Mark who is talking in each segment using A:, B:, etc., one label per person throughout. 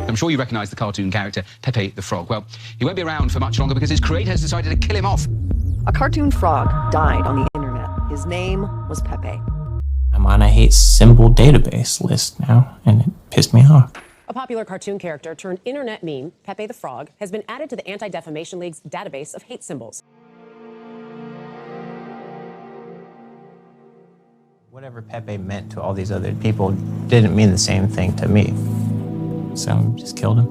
A: I'm sure you recognise the cartoon character Pepe the Frog. Well, he won't be around for much longer because his creator has decided to kill him off.
B: A cartoon frog died on the internet. His name was Pepe.
C: I'm on a hate symbol database list now, and it pissed me off.
D: A popular cartoon character turned internet meme, Pepe the Frog, has been added to the Anti-Defamation League's database of hate symbols.
C: Whatever Pepe meant to all these other people didn't mean the same thing to me. So I just killed him.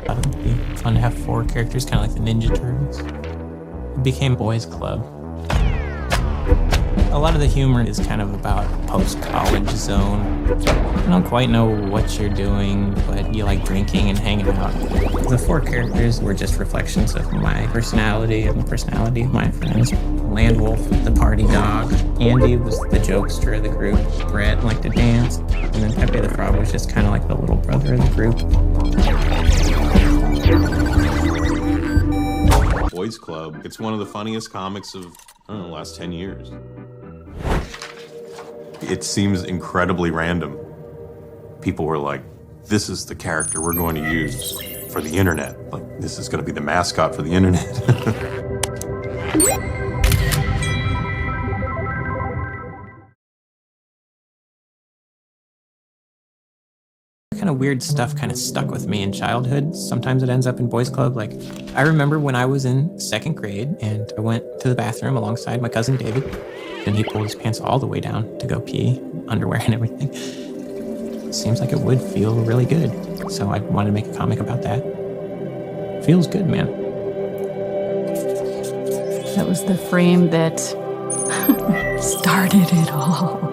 C: Thought it would be fun to have 4 characters, kind of like the Ninja Turtles. It became Boys Club. A lot of the humor is kind of about post-college zone. You don't quite know what you're doing, but you like drinking and hanging out. The 4 characters were just reflections of my personality and the personality of my friends. Landwolf, the party dog. Andy was the jokester of the group. Brett liked to dance. And then Pepe the Frog was just kind of like the little brother of the group.
E: Boys Club, it's one of the funniest comics of, I don't know, the last 10 years. It seems incredibly random. People were like, this is the character we're going to use for the internet. Like, this is going to be the mascot for the internet.
C: Kind of weird stuff kind of stuck with me in childhood. Sometimes it ends up in Boys Club. Like, I remember when I was in 2nd grade and I went to the bathroom alongside my cousin David, and he pulled his pants all the way down to go pee, underwear and everything. It seems like it would feel really good. So I wanted to make a comic about that. Feels good, man.
F: That was the frame that started it all.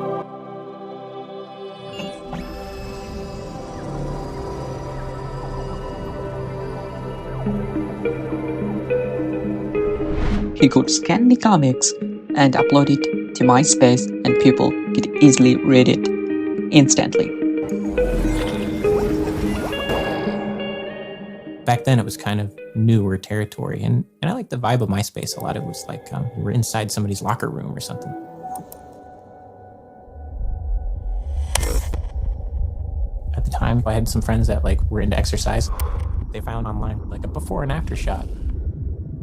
G: He could scan the comics and upload it to MySpace, and people could easily read it instantly.
C: Back then, it was kind of newer territory, and I liked the vibe of MySpace a lot. It was like we were inside somebody's locker room or something. At the time, I had some friends that were into exercise. They found online like a before and after shot.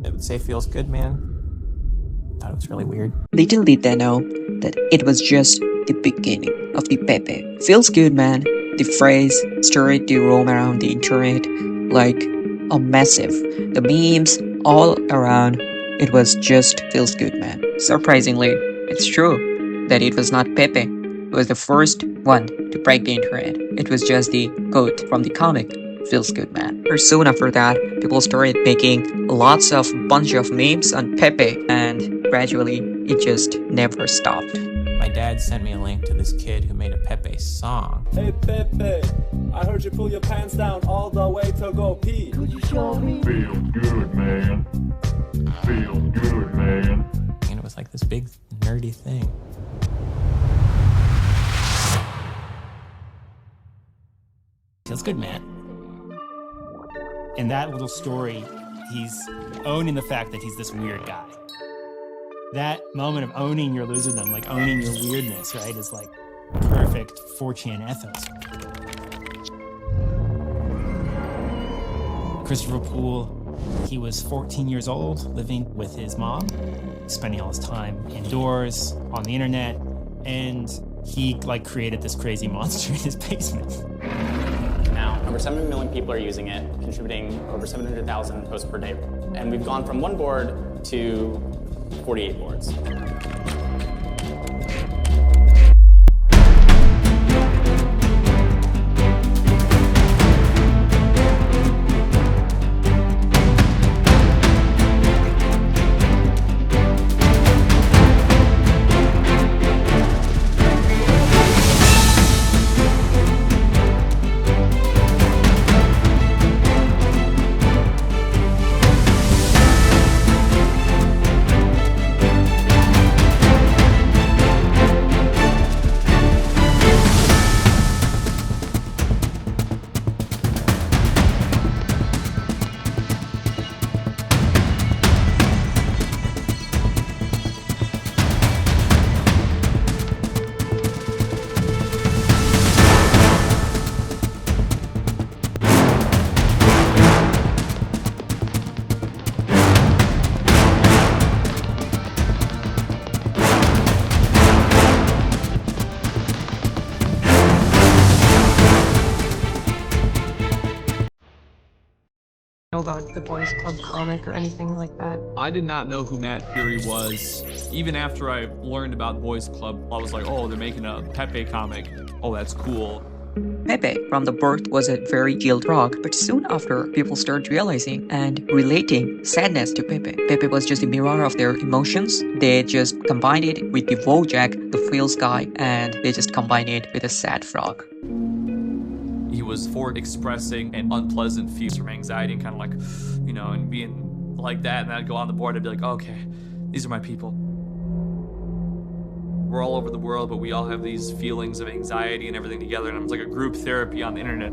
C: It would say "feels good, man." Thought it was really weird.
G: Little did they know that it was just the beginning of the Pepe. Feels good, man. The phrase started to roam around the internet like a massive. The memes all around. It was just feels good, man. Surprisingly, it's true that it was not Pepe who was the first one to break the internet. It was just the quote from the comic. Feels good, man. Or soon after that, people started making lots of bunch of memes on Pepe, and gradually it just never stopped.
C: My dad sent me a link to this kid who made a Pepe song.
H: Hey Pepe, I heard you pull your pants down all the way to go pee. Could you show me?
I: Feels good, man. Feels good, man.
C: And it was like this big nerdy thing.
J: Feels good, man. In that little story, he's owning the fact that he's this weird guy. That moment of owning your loserdom, like owning your weirdness, right, is like perfect 4chan ethos. Christopher Poole, he was 14 years old, living with his mom, spending all his time indoors, on the internet, and he created this crazy monster in his basement.
K: Now, over 7 million people are using it, contributing over 700,000 posts per day. And we've gone from 1 board to 48 boards.
L: about the Boys Club comic or anything like that.
M: I did not know who Matt Furie was. Even after I learned about Boys Club, I was like, oh, they're making a Pepe comic. Oh, that's cool.
G: Pepe from the birth was a very chilled frog, but soon after, people started realizing and relating sadness to Pepe. Pepe was just a mirror of their emotions. They just combined it with the Wojak, the feels guy, and they just combined it with a sad frog.
M: He was for expressing an unpleasant feelings from anxiety and kind of like, you know, and being like that. And then I'd go on the board and I'd be like, oh, okay, these are my people. We're all over the world, but we all have these feelings of anxiety and everything together. And it was like a group therapy on the internet.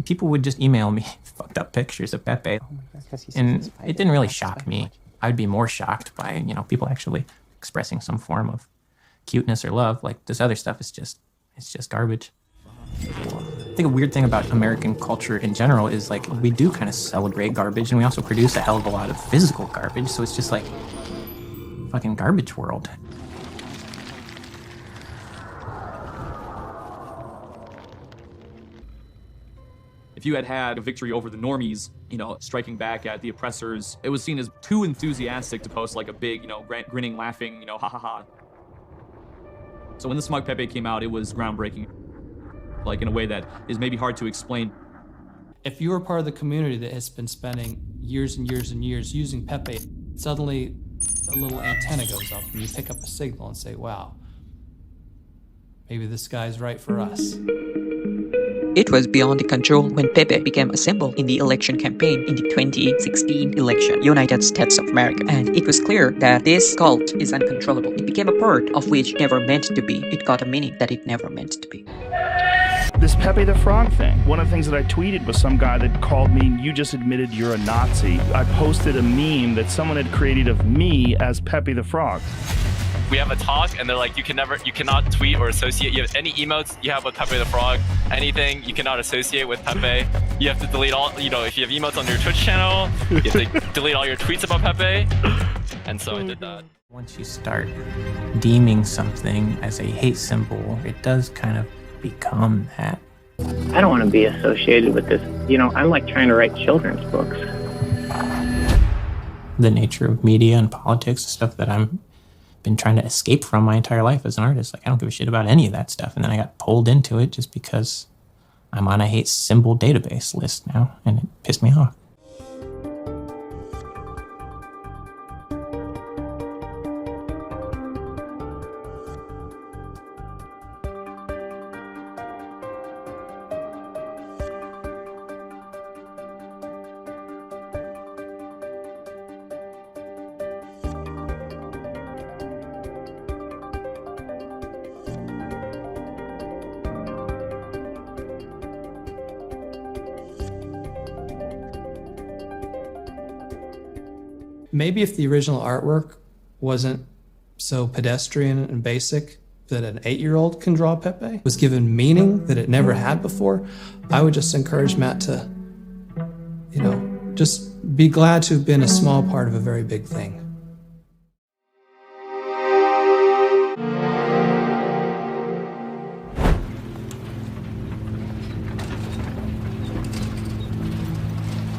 C: People would just email me fucked up pictures of Pepe. And it didn't really shock me. I'd be more shocked by, you know, people actually expressing some form of cuteness or love. Like this other stuff is just, it's just garbage. I think a weird thing about American culture in general is like we do kind of celebrate garbage and we also produce a hell of a lot of physical garbage. So it's just like fucking garbage world.
M: If you had a victory over the normies, you know, striking back at the oppressors, it was seen as too enthusiastic to post like a big, you know, grinning, laughing, you know, ha ha ha. So when the Smug Pepe came out, it was groundbreaking, like in a way that is maybe hard to explain.
N: If you are part of the community that has been spending years and years and years using Pepe, suddenly a little antenna goes up and you pick up a signal and say, wow, maybe this guy's right for us.
G: It was beyond control when Pepe became a symbol in the election campaign in the 2016 election, United States of America. And it was clear that this cult is uncontrollable. It became a part of which never meant to be. It got a meaning that it never meant to be.
O: This Pepe the Frog thing. One of the things that I tweeted was some guy that called me, you just admitted you're a Nazi. I posted a meme that someone had created of me as Pepe the Frog.
P: We have a talk and they're like, you cannot tweet or associate. You have any emotes you have with Pepe the Frog, anything you cannot associate with Pepe. You have to delete all, you know, if you have emotes on your Twitch channel, you have to delete all your tweets about Pepe. And so I did that.
C: Once you start deeming something as a hate symbol, it does kind of become that.
Q: I don't want to be associated with this. You know, I'm like trying to write children's books.
C: The nature of media and politics, stuff that I'm been trying to escape from my entire life as an artist. Like, I don't give a shit about any of that stuff. And then I got pulled into it just because I'm on a hate symbol database list now, and it pissed me off.
N: Maybe if the original artwork wasn't so pedestrian and basic that an 8-year-old can draw Pepe, was given meaning that it never had before, I would just encourage Matt to, you know, just be glad to have been a small part of a very big thing.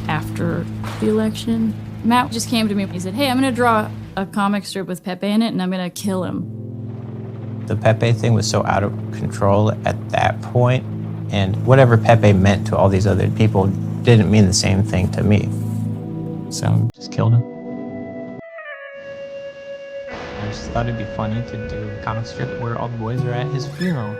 F: After the election, Matt just came to me. He said, hey, I'm going to draw a comic strip with Pepe in it, and I'm going to kill him.
C: The Pepe thing was so out of control at that point, and whatever Pepe meant to all these other people didn't mean the same thing to me. So I just killed him. I just thought it'd be funny to do a comic strip where all the boys are at his funeral.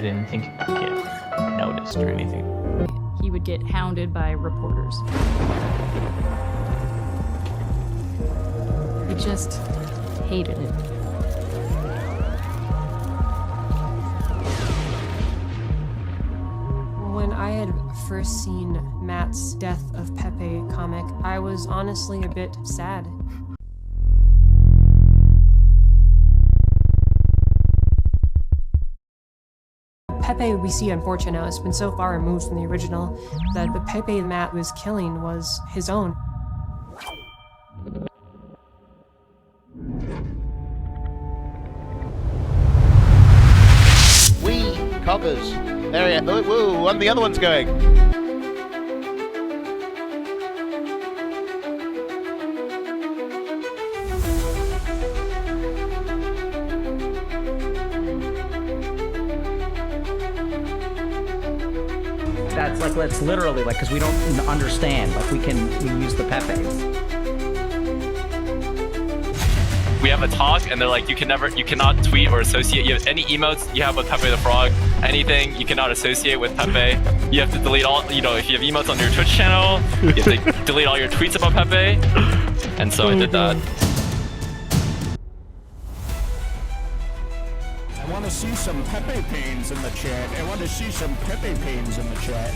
C: I didn't think it would get noticed or anything.
F: He would get hounded by reporters. He just hated it.
L: When I had first seen Matt's Death of Pepe comic, I was honestly a bit sad. Pepe we see on 4chan now has been so far removed from the original that the Pepe Matt was killing was his own.
R: We covers. There he is. Woo, and the other one's going.
S: That's literally like, because we don't understand, like we use the Pepe.
P: We have a talk, and they're like, you cannot tweet or associate. You have any emotes you have with Pepe the Frog, anything you cannot associate with Pepe. You have to delete all, if you have emotes on your Twitch channel, you have to delete all your tweets about Pepe. And so I did that.
T: I want to see some Pepe pains in the chat. I want to see some Pepe pains in the chat.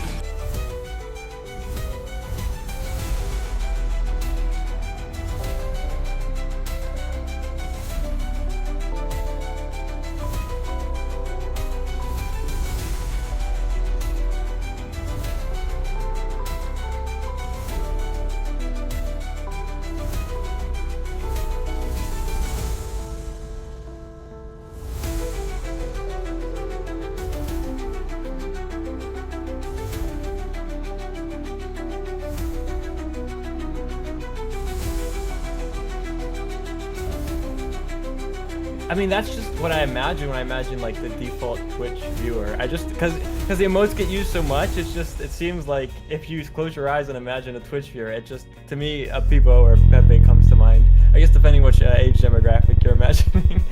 U: I mean, that's just what I imagine when I imagine like the default Twitch viewer. I just, because the emotes get used so much, it seems like if you close your eyes and imagine a Twitch viewer, it just, to me, a Peepo or Pepe comes to mind. I guess depending which age demographic you're imagining.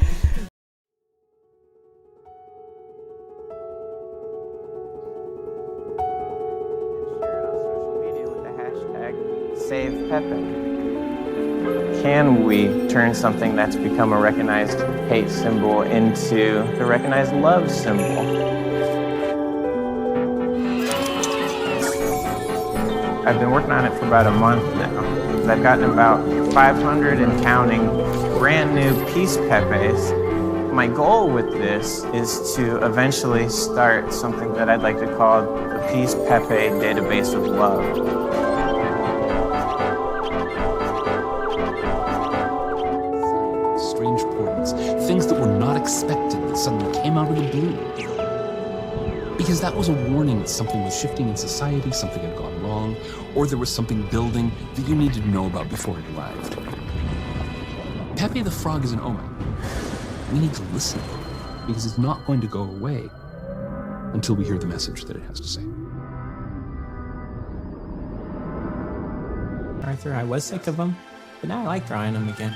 V: Save Pepe. Can we turn something that's become a recognized hate symbol into the recognized love symbol? I've been working on it for about a month now. I've gotten about 500 and counting brand new Peace Pepes. My goal with this is to eventually start something that I'd like to call the Peace Pepe Database of Love.
W: Strange portents, things that were not expected that suddenly came out of the blue. Because that was a warning that something was shifting in society, something had gone wrong, or there was something building that you needed to know about before it arrived. Pepe the Frog is an omen. We need to listen, because it's not going to go away until we hear the message that it has to say.
C: Arthur, I was sick of them, but now I like drawing them again.